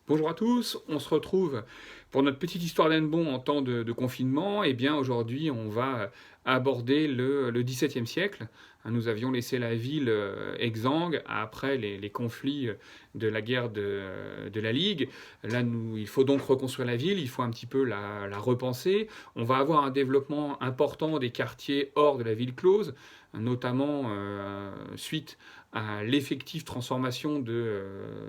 Bonjour à tous, on se retrouve pour notre petite histoire d'Hennebont en temps de confinement. Et bien aujourd'hui, on va aborder le XVIIe siècle. Nous avions laissé la ville exsangue après les conflits de la guerre de la Ligue. Là, il faut donc reconstruire la ville, il faut un petit peu la repenser. On va avoir un développement important des quartiers hors de la ville close, notamment suite à l'effective transformation de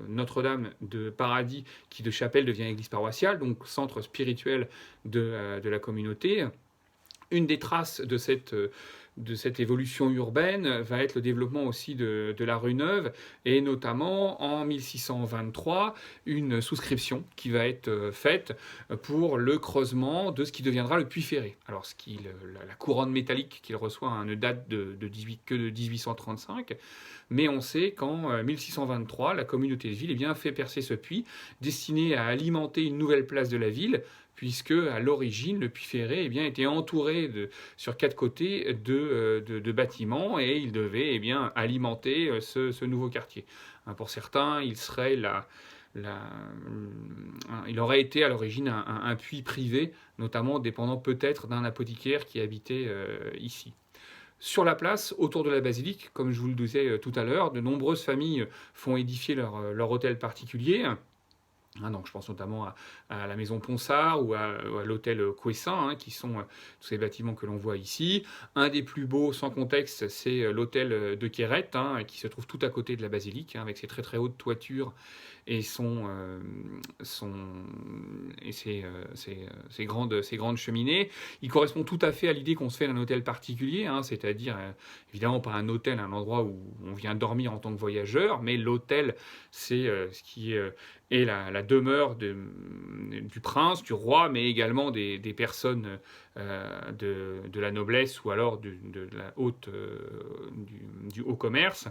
Notre-Dame de Paradis, qui de chapelle devient église paroissiale, donc centre spirituel de la communauté. Une des traces de cette évolution urbaine va être le développement aussi de la rue Neuve, et notamment en 1623, une souscription qui va être faite pour le creusement de ce qui deviendra le Puy Ferré. Alors la couronne métallique qu'il reçoit ne date que de 1835, mais on sait qu'en 1623, la communauté de ville fait percer ce puits, destiné à alimenter une nouvelle place de la ville, puisque à l'origine, le Puy Ferré était entouré sur 4 côtés de bâtiments, et il devait alimenter ce nouveau quartier. Pour certains, il aurait été à l'origine un puits privé, notamment dépendant peut-être d'un apothicaire qui habitait ici. Sur la place, autour de la basilique, comme je vous le disais tout à l'heure, de nombreuses familles font édifier leur hôtel particulier. Donc je pense notamment à la maison Ponsard ou à l'hôtel Couessin, qui sont tous ces bâtiments que l'on voit ici. Un des plus beaux, sans contexte, c'est l'hôtel de Quérette, qui se trouve tout à côté de la basilique, avec ses très très hautes toitures et ses grandes cheminées. Il correspond tout à fait à l'idée qu'on se fait d'un hôtel particulier, c'est-à-dire évidemment pas un hôtel, un endroit où on vient dormir en tant que voyageur, mais l'hôtel, c'est ce qui est la demeure du prince, du roi, mais également des personnes de la noblesse ou alors de la du haut commerce.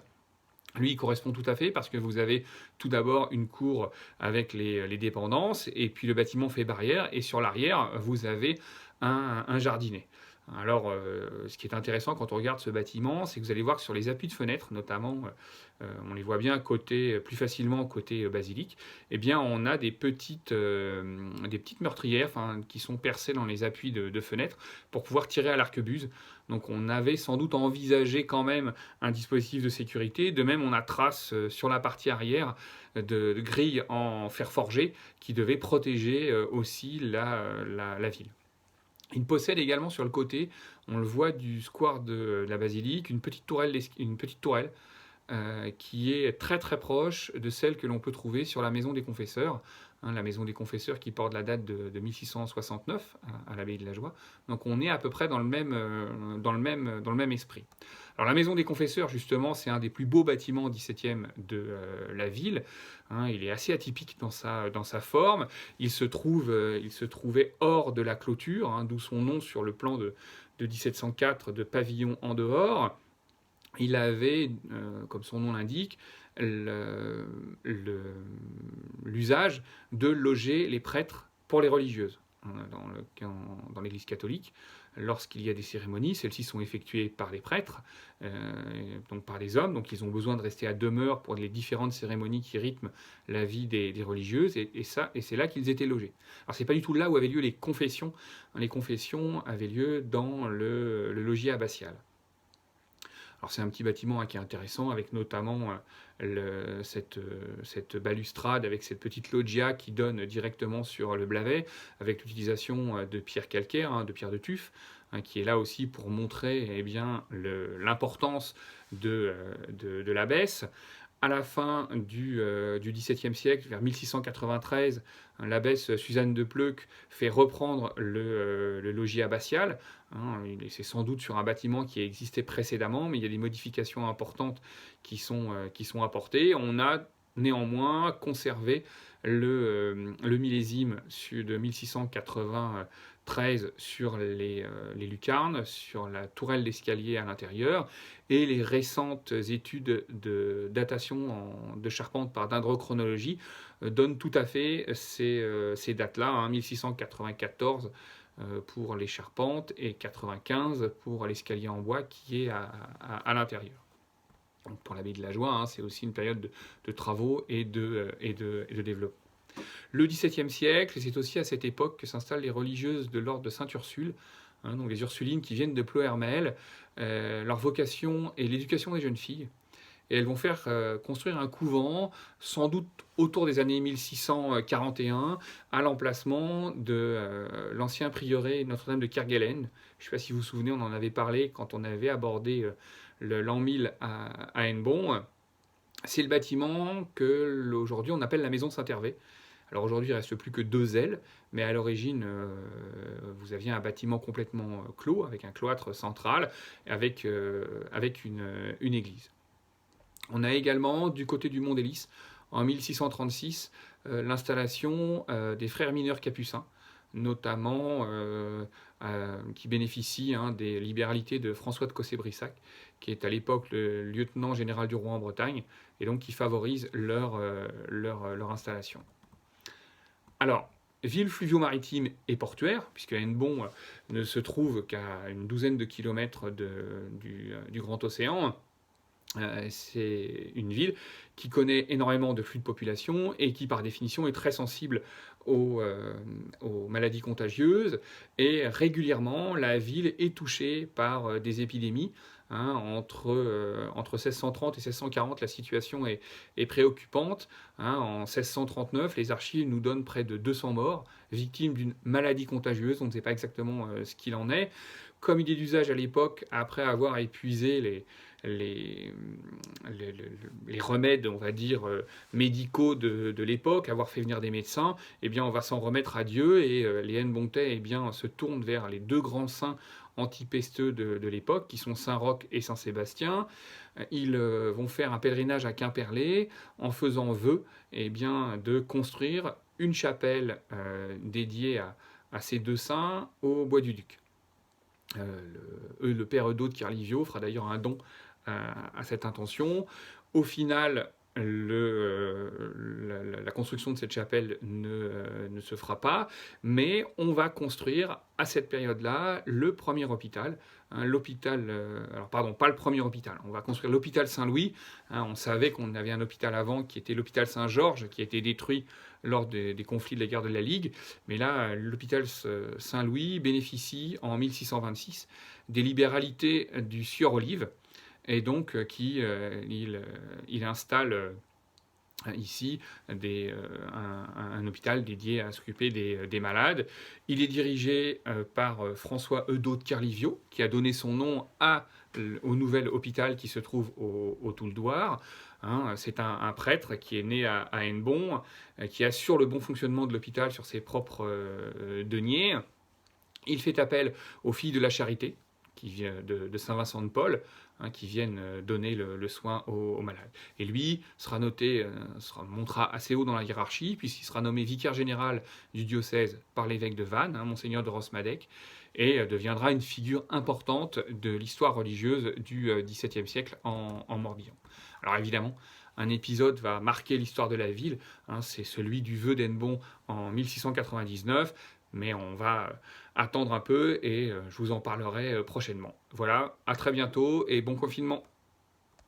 Lui, il correspond tout à fait parce que vous avez tout d'abord une cour avec les dépendances, et puis le bâtiment fait barrière, et sur l'arrière, vous avez un jardinet. Alors, ce qui est intéressant quand on regarde ce bâtiment, c'est que vous allez voir que sur les appuis de fenêtres, notamment, on les voit bien plus facilement côté basilique, on a des petites meurtrières qui sont percées dans les appuis de fenêtres pour pouvoir tirer à l'arquebuse. Donc on avait sans doute envisagé quand même un dispositif de sécurité. De même, on a trace sur la partie arrière de grilles en fer forgé qui devaient protéger aussi la ville. Il possède également sur le côté, on le voit du square de la basilique, une petite tourelle qui est très très proche de celle que l'on peut trouver sur la maison des confesseurs, la maison des confesseurs qui porte la date de 1669 à l'abbaye de la Joie. Donc on est à peu près dans le même esprit. Alors la maison des confesseurs, justement, c'est un des plus beaux bâtiments XVIIe de la ville. Il est assez atypique dans sa forme. Il se trouvait hors de la clôture, d'où son nom sur le plan de 1704 de pavillon en dehors. Il avait, comme son nom l'indique, l'usage de loger les prêtres pour les religieuses. Dans l'Église catholique, lorsqu'il y a des cérémonies, celles-ci sont effectuées par les prêtres, donc par les hommes, donc ils ont besoin de rester à demeure pour les différentes cérémonies qui rythment la vie des religieuses, et c'est là qu'ils étaient logés. Alors c'est pas du tout là où avaient lieu les confessions. Les confessions avaient lieu dans le logis abbatial. Alors c'est un petit bâtiment qui est intéressant, avec notamment cette balustrade avec cette petite loggia qui donne directement sur le Blavet, avec l'utilisation de pierres calcaires, de pierres de tuf, qui est là aussi pour montrer l'importance de l'abbesse. À la fin du XVIIe siècle, vers 1693, l'abbesse Suzanne de Pleuc fait reprendre le logis abbatial. C'est sans doute sur un bâtiment qui existait précédemment, mais il y a des modifications importantes qui sont apportées. On a néanmoins conservé le millésime de 1693 sur les lucarnes, sur la tourelle d'escalier à l'intérieur, et les récentes études de datation de charpente par dendrochronologie donnent tout à fait ces dates-là, 1694 pour les charpentes et 95 pour l'escalier en bois qui est à l'intérieur. Donc pour l'abbaye de la Joie, c'est aussi une période de travaux et de développement. Le XVIIe siècle, et c'est aussi à cette époque que s'installent les religieuses de l'ordre de Sainte-Ursule, donc les Ursulines qui viennent de Ploërmel. Leur vocation est l'éducation des jeunes filles. Et elles vont faire construire un couvent, sans doute autour des années 1641, à l'emplacement de l'ancien prieuré Notre-Dame de Kerguelen. Je ne sais pas si vous vous souvenez, on en avait parlé quand on avait abordé l'an 1000 à Hennebont. C'est le bâtiment que aujourd'hui on appelle la maison Saint-Hervé. Alors aujourd'hui, il ne reste plus que 2 ailes, mais à l'origine, vous aviez un bâtiment complètement clos, avec un cloître central, avec une église. On a également, du côté du Mont des Lys, en 1636, l'installation des frères mineurs capucins, notamment qui bénéficient des libéralités de François de Cossé-Brissac, qui est à l'époque le lieutenant général du roi en Bretagne, et donc qui favorise leur installation. Alors, ville fluvio-maritime et portuaire, puisque Hennebont ne se trouve qu'à une douzaine de kilomètres du Grand Océan. C'est une ville qui connaît énormément de flux de population et qui, par définition, est très sensible aux maladies contagieuses. Et régulièrement, la ville est touchée par des épidémies. Entre 1630 et 1640, la situation est préoccupante. En 1639, les archives nous donnent près de 200 morts, victimes d'une maladie contagieuse. On ne sait pas exactement ce qu'il en est. Comme il est d'usage à l'époque, après avoir épuisé les remèdes, on va dire, médicaux de l'époque, avoir fait venir des médecins, eh bien, on va s'en remettre à Dieu, et les Hennebontais se tournent vers les 2 grands saints antipesteux de l'époque, qui sont Saint-Roch et Saint-Sébastien. Ils vont faire un pèlerinage à Quimperlé en faisant vœu de construire une chapelle dédiée à ces 2 saints au Bois du Duc. Le père Eudo de Kerlivio fera d'ailleurs un don à cette intention. Au final, la construction de cette chapelle ne se fera pas, mais on va construire à cette période-là le premier hôpital. Pas le premier hôpital, on va construire l'hôpital Saint-Louis. On savait qu'on avait un hôpital avant qui était l'hôpital Saint-Georges, qui a été détruit lors des conflits de la guerre de la Ligue. Mais là, l'hôpital Saint-Louis bénéficie en 1626 des libéralités du sieur Olive, et donc il installe ici un hôpital dédié à s'occuper des malades. Il est dirigé par François Eudo de Kerlivio, qui a donné son nom au nouvel hôpital qui se trouve au Touldoir. C'est un prêtre qui est né à Hennebont, qui assure le bon fonctionnement de l'hôpital sur ses propres deniers. Il fait appel aux filles de la charité, qui vient de Saint-Vincent de Paul, qui viennent donner le soin aux malades. Et lui montera assez haut dans la hiérarchie, puisqu'il sera nommé vicaire général du diocèse par l'évêque de Vannes, monseigneur de Rosmadec, et deviendra une figure importante de l'histoire religieuse du XVIIe siècle en Morbihan. Alors évidemment, un épisode va marquer l'histoire de la ville, c'est celui du vœu d'Hennebont en 1699, mais on va attendre un peu et je vous en parlerai prochainement. Voilà, à très bientôt et bon confinement.